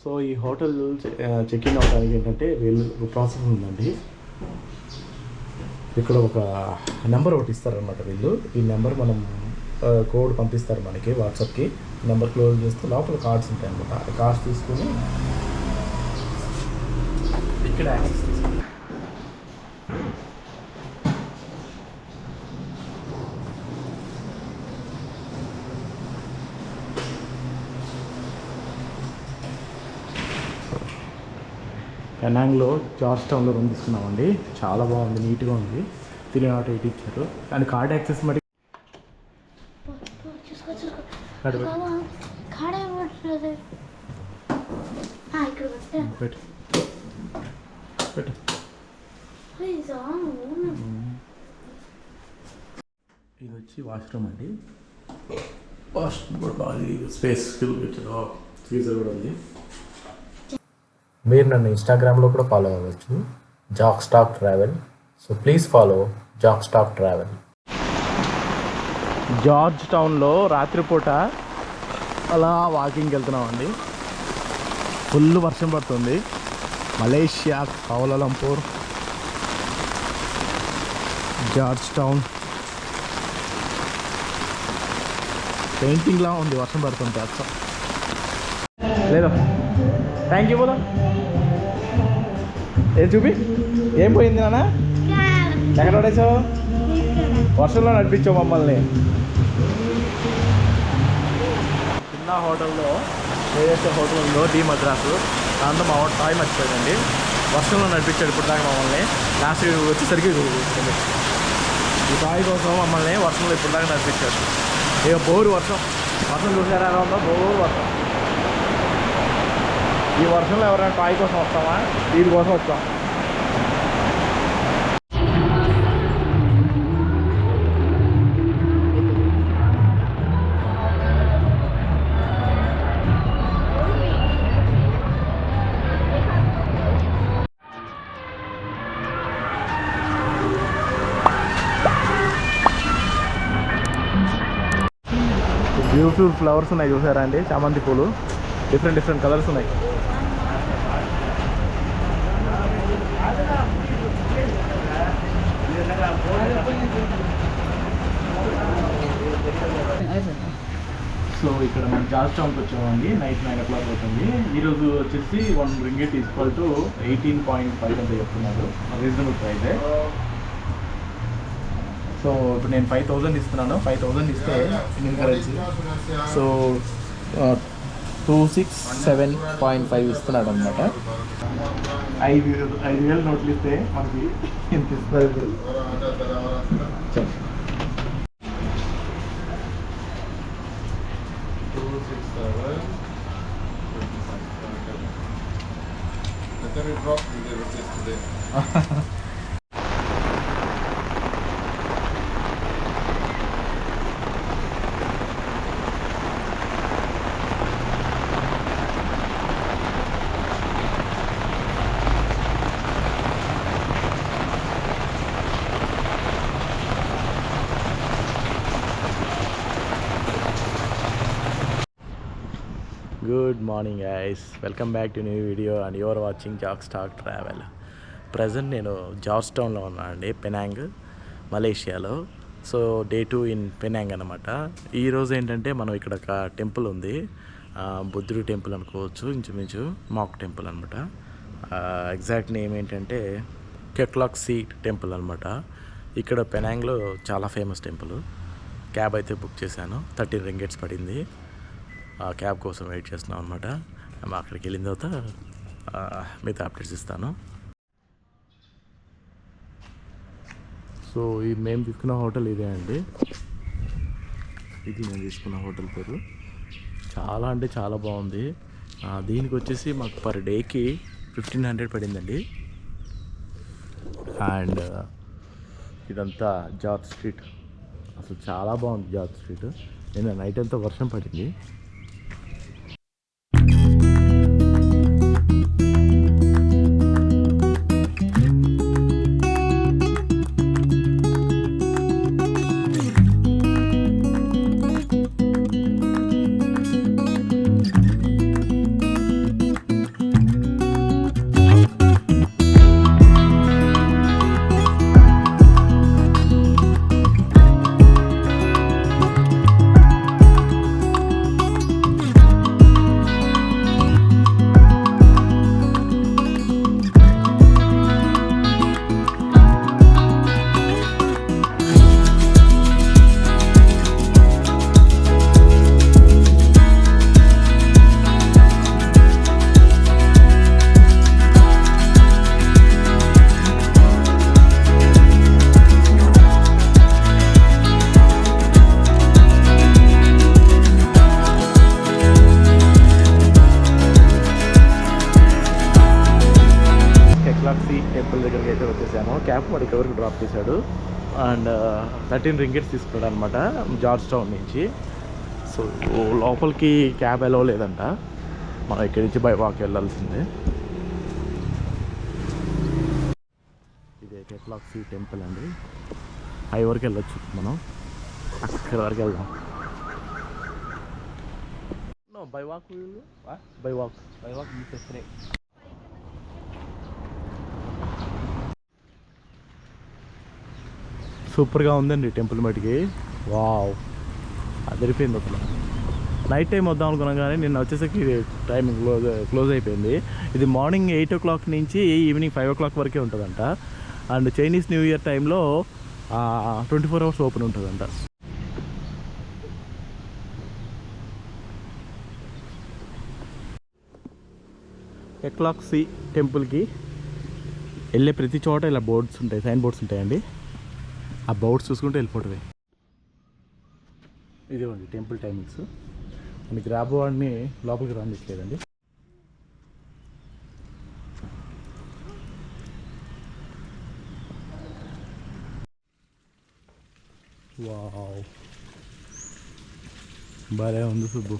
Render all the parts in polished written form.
So ఈ hotel check in అవడానికి ఏంటంటే వీళ్ళు ప్రాసెస్ ఉందండి. ఇక్కడ ఒక నెంబర్ ఒకటి ఇస్తారనమాట వీళ్ళు. ఈ నెంబర్ మనం కోడ్ పంపిస్తారు మనకి వాట్సాప్కి. నెంబర్ క్లోజ్ చేస్తే లోపల కార్డ్స్ ఉంటాయి అనమాట. ఆ కార్డ్స్ తీసుకుని ఇక్కడ యాక్సెస్ తీసుకుంటాం. పెనాంగ్లో జార్జ్ టౌన్లో రూమ్ తీసుకున్నామండి. చాలా బాగుంది, నీట్గా ఉంది. 308 ఇచ్చారు. అండ్ కార్డ్ యాక్సెస్ మరి ఇది వచ్చి వాష్రూమ్ అండి. వాష్రూమ్ కూడా బాగా స్పేస్ ఫ్రీజర్ కూడా ఉంది. మీరు నన్ను ఇన్స్టాగ్రామ్లో కూడా ఫాలో అవ్వచ్చు, Jack stock travel. So please follow Jack stock travel. George టౌన్లో రాత్రిపూట అలా వాకింగ్కి వెళ్తున్నామండి. ఫుల్ వర్షం పడుతుంది. మలేషియా కౌలాలంపూర్, జార్జ్ టౌన్ పెయింటింగ్లా ఉంది వర్షం పడుతుంది. అచ్చం లేదా థ్యాంక్ యూ బోలా. ఏం చూపి ఏం పోయింది నాన్న? ఎక్కడ పడేసావు? వర్షంలో నడిపించావు మమ్మల్ని. చిన్న హోటల్లో ఏదైతే హోటల్ ఉందో డి మద్రాసు, దాంతో మా టాయ్ మర్చిపోయిందండి. వర్షంలో నడిపించాడు ఇప్పుడు దాకా మమ్మల్ని. లాస్ట్ వచ్చేసరికి ఈ టాయ్ కోసం మమ్మల్ని వర్షంలో ఇప్పుడు దాకా నడిపించాడు. ఇక బోరు వర్షం చూసారా ఎలా ఉందో? బోరు వర్షం. ఈ వర్షంలో ఎవరైనా టాయ్ కోసం వస్తామా? దీనికోసం వచ్చాం. బ్యూటిఫుల్ ఫ్లవర్స్ ఉన్నాయి చూసారా అండి? చామంతి పూలు డిఫరెంట్ కలర్స్ ఉన్నాయి. సో ఇక్కడ మనం జార్జ్ టౌన్కి వచ్చామండి. నైట్ 9 o'clock అవుతుంది. ఈరోజు వచ్చేసి 1 ringgit ఈక్వల్ టు 18.5 అంత చెప్తున్నారు. రీజనబుల్ ప్రైజే. సో ఇప్పుడు నేను 5,000 ఇస్తున్నాను. 5,000 ఇస్తే ఇండియన్ కరెన్సీ సో 267.5 ఇస్తున్నాడు అనమాట. 5,000 నోట్లు ఇస్తే మనకి ఎంత ఇస్తారు? Good morning guys, welcome back to new video and your watching Jack stock travel. Present నేను జార్జ్ టౌన్లో ఉన్నాను అండి, పెనాంగ్, మలేషియాలో. సో డే 2 ఇన్ పెనాంగ్ అనమాట. ఈరోజు ఏంటంటే మనం ఇక్కడ ఒక టెంపుల్ ఉంది, బుద్ధుడి టెంపుల్ అనుకోవచ్చు, ఇంచుమించు మాక్ టెంపుల్ అనమాట. ఎగ్జాక్ట్ నేమ్ ఏంటంటే కెట్లాక్ సీ టెంపుల్ అనమాట. ఇక్కడ పెనాంగ్లో చాలా ఫేమస్ టెంపుల్. క్యాబ్ అయితే బుక్ చేశాను, 13 ringgits పడింది. ఆ క్యాబ్ కోసం వెయిట్ చేస్తున్నాం అనమాట. అక్కడికి వెళ్ళిన తర్వాత మిగతా అప్డేట్స్ ఇస్తాను. సో ఈ మేము తీసుకున్న హోటల్ ఇదే అండి. ఇది మేము తీసుకున్న హోటల్ పేరు. చాలా అంటే చాలా బాగుంది. దీనికి వచ్చేసి మాకు పర్ డేకి 1500 పడిందండి. అండ్ ఇదంతా జార్జ్ స్ట్రీట్. అసలు చాలా బాగుంది జార్జ్ స్ట్రీట్. నిన్న నైట్ అంతా వర్షం పడింది. టెంపుల్ దగ్గరికి అయితే వచ్చేసాము. క్యాబ్ వాడు ఇక్కడ వరకు డ్రాప్ చేశాడు అండ్ 13 రింగిట్స్ తీసుకున్నాడు అనమాట జార్జ్ టౌన్ నుంచి. సో లోపలికి క్యాబ్ అలౌ లేదంట, మనం ఇక్కడి నుంచి బై వాక్ వెళ్ళాల్సిందే. ఇది కెట్లాక్సీ టెంపుల్ అండి. హై వరకు వెళ్ళొచ్చు మనం, అక్కడి వరకు వెళ్దాం. బై వాక్ బై వాక్ సూపర్గా ఉందండి టెంపుల్ మటుకి. వావ్, అదిరిపోయింది అసలు. నైట్ టైం వద్దాం అనుకున్నాం కానీ నిన్న వచ్చేసరికి టైం క్లోజ్ అయిపోయింది. ఇది మార్నింగ్ 8 o'clock నుంచి ఈవినింగ్ 5 o'clock వరకే ఉంటుందంట. అండ్ చైనీస్ న్యూ ఇయర్ టైంలో 24 hours ఓపెన్ ఉంటుందంట. కెట్లాక్సీ టెంపుల్కి వెళ్ళే ప్రతి చోట ఇలా బోర్డ్స్ ఉంటాయి, సైన్ బోర్డ్స్ ఉంటాయండి. ఆ బోర్డ్స్ చూసుకుంటూ వెళ్ళిపోవటమే. ఇదిగోండి టెంపుల్ టైమింగ్స్. మనకి రాబోవాడిని లోపలికి రానిట్లేదండి. వావ్, భలే ఉంది సుబ్బు.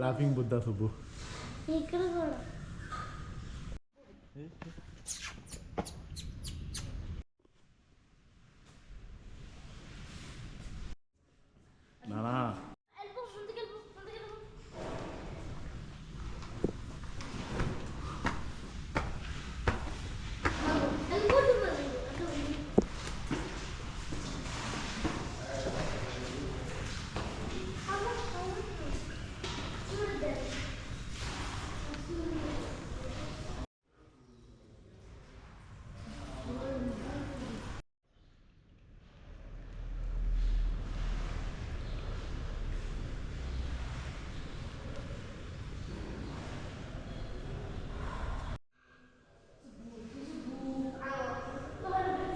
లాఫింగ్ బుద్ధ సుబ్బు. నానా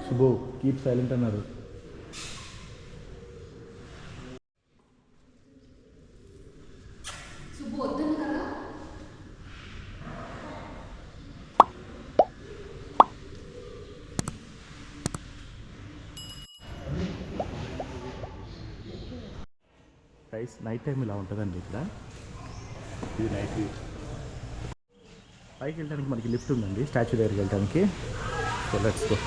సుబ్బు కీప్ సైలెంట్ అన్నారు. నైట్ టైం ఇలా ఉంటుందండి ఇక్కడ. ఇది నైట్ వ్యూ. పైకి వెళ్ళడానికి మనకి లిఫ్ట్ ఉందండి స్టాచ్యూ దగ్గరికి వెళ్ళడానికి. So let's go.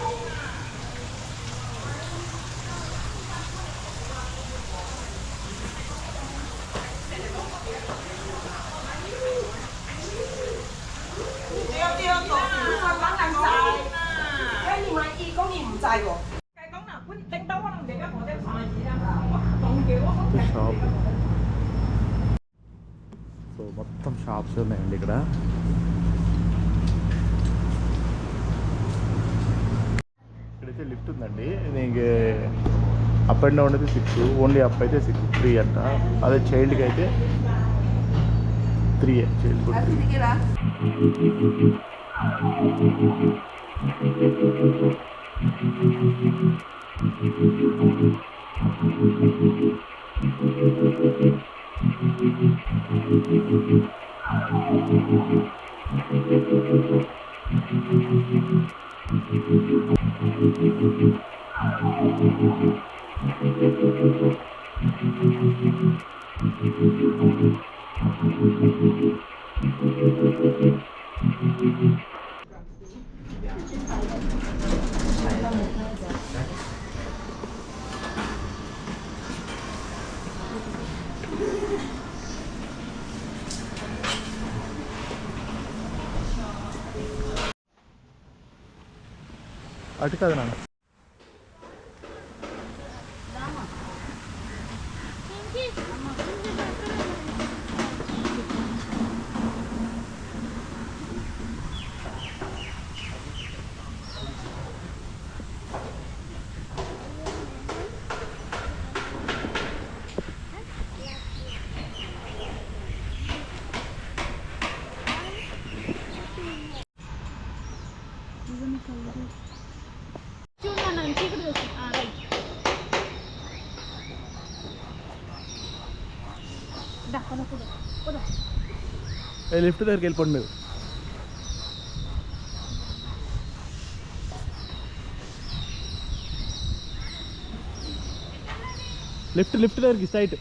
Shop. So మొత్తం షాప్స్ ఉన్నాయండి ఇక్కడ. ఇక్కడైతే లిఫ్ట్ ఉందండి. దీనికి అప్ అండ్ డౌన్ అయితే 6, ఓన్లీ అప్ అయితే 6, 3 అంట. అదే చైల్డ్కి అయితే 3 చైల్డ్ కూడా 3. అటు కాదు నాన్న. లిఫ్ట్ దగ్గరికి వెళ్ళిపోండి మీరు. లిఫ్ట్ దగ్గరికి స్ట్రైట్.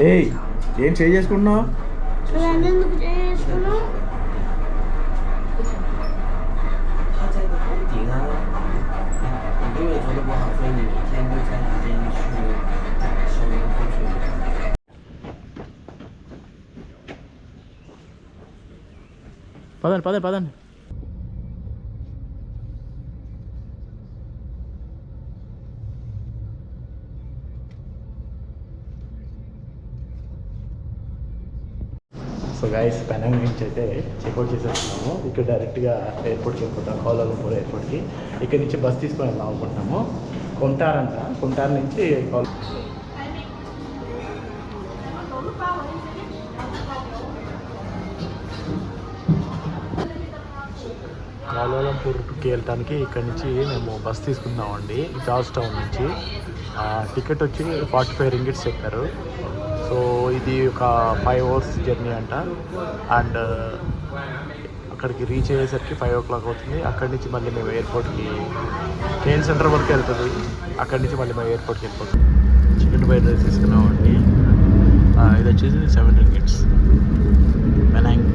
ఏయ్, ఏం చేసుకుంటున్నావు? పదండి. సో గైస్, పెనాంగ్ నుంచి అయితే చెక్అవుట్ చేసేస్తున్నాము. ఇక్కడ డైరెక్ట్గా ఎయిర్పోర్ట్కి వెళ్ళిపోతాం, కౌలాలంపూర్ ఎయిర్పోర్ట్కి. ఇక్కడ నుంచి బస్ తీసుకొని వెళ్దాం అనుకుంటున్నాము. కొంటార్ నుంచి కౌలాలంపూర్కి వెళ్ళటానికి ఇక్కడ నుంచి మేము బస్ తీసుకుందామండి, జార్జ్ టౌన్ నుంచి. టికెట్ వచ్చి 45 రింగిట్స్ చెప్పారు. సో ఇది ఒక 5 hours జర్నీ అంట. అండ్ అక్కడికి రీచ్ అయ్యేసరికి 5 o'clock అవుతుంది. అక్కడి నుంచి మళ్ళీ మేము ఎయిర్పోర్ట్కి, ట్రైన్ సెంటర్ వరకు వెళ్తుంది. అక్కడి నుంచి మళ్ళీ మేము ఎయిర్పోర్ట్కి వెళ్ళిపోతాం. చికెన్ ఫ్రైడ్ రైస్ తీసుకున్నామండి. ఇది వచ్చేసి 7 ringgits Penang.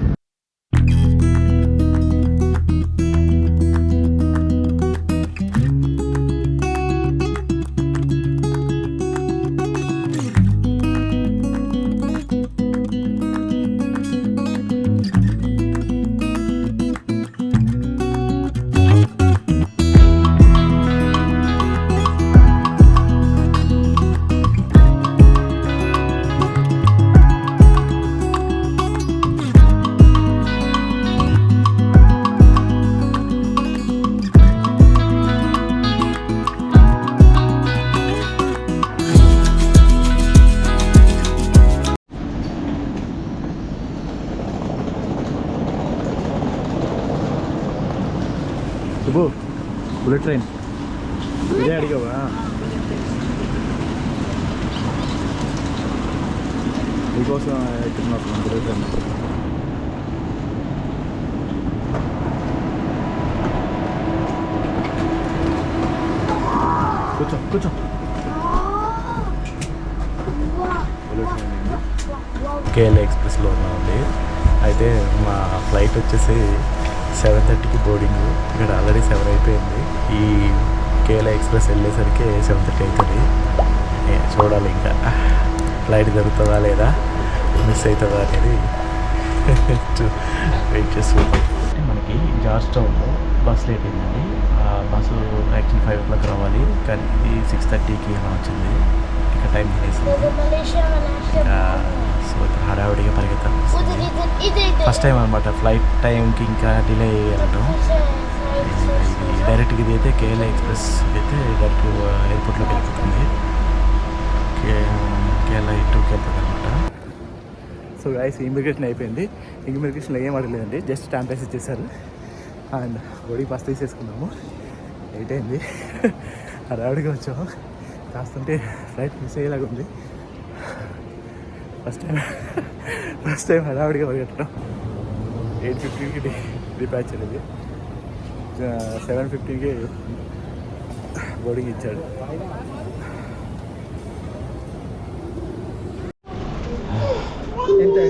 Shubhu, bullet train ఇదే అడిగావా? మీకోసం ఎక్కుతున్నప్పుడు తిరుగుతాను. కూర్చో కూర్చో. కేఎల్ఏ ఎక్స్ప్రెస్లో ఉన్నామండి. అయితే మా ఫ్లైట్ వచ్చేసి 7:30కి బోర్డింగ్. ఇక్కడ ఆల్రెడీ 7 అయిపోయింది. ఈ కేఎల్ఏ ఎక్స్ప్రెస్ వెళ్ళేసరికి 7:30 అవుతుంది. చూడాలి ఇంకా ఫ్లైట్ జరుగుతుందా లేదా, మిస్ అవుతుందా అనేది వెయిట్ చేస్తుంది. మనకి జార్జ్ టౌన్లో బస్ లేట్ అయిందండి. బస్సు యాక్చువల్లీ 5 o'clock రావాలి, కానీ 6:30కి అలా వచ్చింది. ఇక టైం తినేసింది. సో ఇక్కడ హడావిడిగా పరిగెత్తాలి. ఫస్ట్ టైం అనమాట ఫ్లైట్ టైంకి ఇంకా డిలే అయ్యడం. ఇది డైరెక్ట్గా ఇది అయితే కేఎల్ఏ ఎక్స్ప్రెస్ అయితే డైరెక్ట్ ఎయిర్పోర్ట్లోకి వెళ్ళిపోతుంది. కేరళ 2కి వెళ్తుంది అనమాట. సో గైస్ ఇమిగ్రేషన్ అయిపోయింది. ఇమిగ్రేషన్లో ఏం అడగలేదండి, జస్ట్ స్టాంప్ వేసి ఇచ్చేసారు. అండ్ బోడీ పాస్ తీసేసుకున్నాము. లేట్ అయింది, హడావిడిగా వచ్చాము. కాస్తుంటే ఫ్లైట్ మిస్ అయ్యేలాగా ఉంది. ఫస్ట్ టైం హడావిడిగా పరిగెట్టడం. 8:15కి డిపాచ్ అనేది, 7:15కి బోర్డింగ్ ఇచ్చాడు. ఎంటర్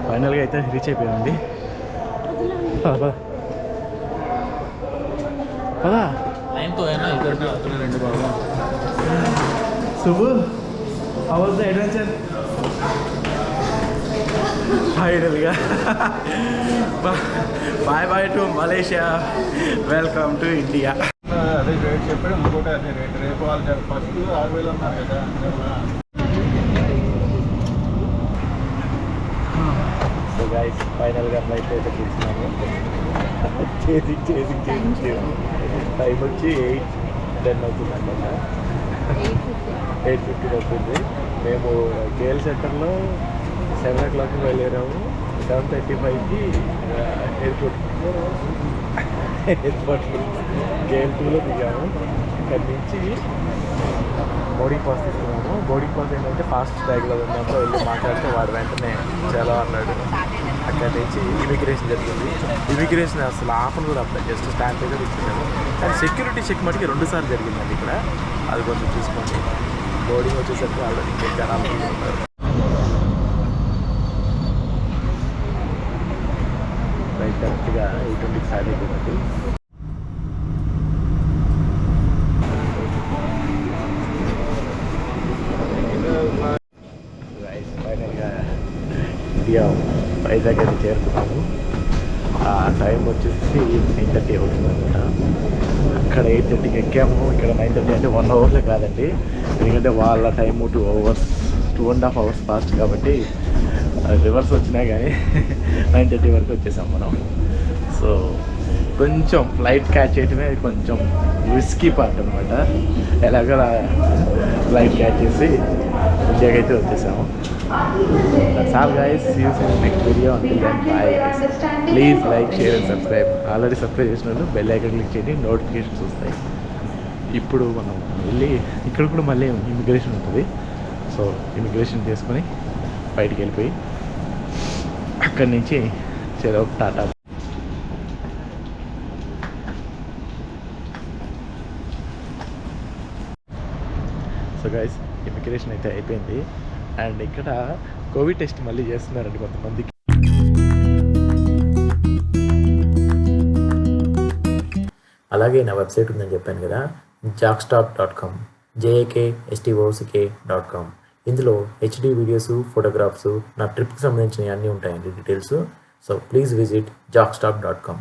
ఫైనల్గా అయితే రీచ్ అయిపోయామండి. పదా Shubhu, how was the adventure? ఫైనల్గా bye to Malaysia, welcome to India. అదే రేట్ చెప్పాడు, ఇంకోటి అదే రేట్. రేపు వాళ్ళు ఫస్ట్ 6,000 అన్నారు కదా. సో గైస్ ఫైనల్గా ఫ్లైట్ అయితే తీసుకున్నాము. చేసింగ్ టైం వచ్చి 8:10 అవుతుంది అనమాట. 8:50 అవుతుంది. మేము కేఎల్ సెంటర్లో 7 o'clock వెళ్ళాము. 7:35కి ఎయిర్పోర్ట్లో కేఎల్ 2లో దిగాము. ఇక్కడి నుంచి బోర్డింగ్ పాస్ తీసుకున్నాము. బోర్డింగ్ పాస్ ఏంటంటే ఫాస్ట్ ట్యాగ్లో ఉన్నప్పుడు వెళ్ళి మాట్లాడితే వాడు వెంటనే చాలా అన్నాడు. అక్కడి నుంచి ఇమిగ్రేషన్ జరిగింది. ఇమిగ్రేషన్ అసలు ఆఫ్ను కూడా అప్లై జస్ట్ స్టాంప్ అయితే ఇచ్చేసాము. కానీ సెక్యూరిటీ చెక్ మటుకి 2 సార్లు జరిగిందండి ఇక్కడ. అది కొంచెం చూసుకోండి. బోర్డింగ్ వచ్చేసరికి ఆల్రెడీ ఇంకా జనాలు ఉన్నారు. రైట్ కరెక్ట్గా 8:20కి స్టార్ట్ అయిపోయింది. ఫైనల్గా ఇండియా వైజాగ్ అయితే చేరుకున్నాము. ఆ టైం వచ్చేసి 9:30 అవుతుంది అనమాట. అక్కడ 8:30కి ఎక్కాము. ఇక్కడ 9:30 అంటే 1 hourలో కాదండి. ఎందుకంటే వాళ్ళ టైము 2.5 hours ఫాస్ట్ కాబట్టి రివర్స్ వచ్చినా కానీ 9:30 వరకు వచ్చేసాం మనం. సో కొంచెం ఫ్లైట్ క్యాచ్ చేయటమే కొంచెం రిస్కీ పార్ట్ అనమాట. ఎలాగో ఫ్లైట్ క్యాచ్ చేసి ఇండియాకి అయితే వచ్చేసాము. That's all guys, see you in the next video. Until then, bye guys. Please like, share and subscribe. Already subscribe చేసిన వాళ్ళు బెల్ ఐకాన్ క్లిక్ చేయండి, నోటిఫికేషన్స్ వస్తాయి. ఇప్పుడు మనం వెళ్ళి ఇక్కడ కూడా మళ్ళీ ఇమిగ్రేషన్ ఉంటుంది. సో ఇమిగ్రేషన్ చేసుకొని బయటికి వెళ్ళిపోయి అక్కడి నుంచి చలో టాటా. సో గైస్ ఇమిగ్రేషన్ అయితే అయిపోయింది. అండ్ ఇక్కడ కోవిడ్ టెస్ట్ మళ్ళీ చేస్తున్నారండి కొంతమందికి. అలాగే నా వెబ్సైట్ ఉందని చెప్పాను కదా, jakstock.com, jakstock.com. ఇందులో హెచ్డి వీడియోస్, ఫోటోగ్రాఫ్స్, నా ట్రిప్కి సంబంధించిన అన్నీ ఉంటాయండి details. So please visit jakstock.com.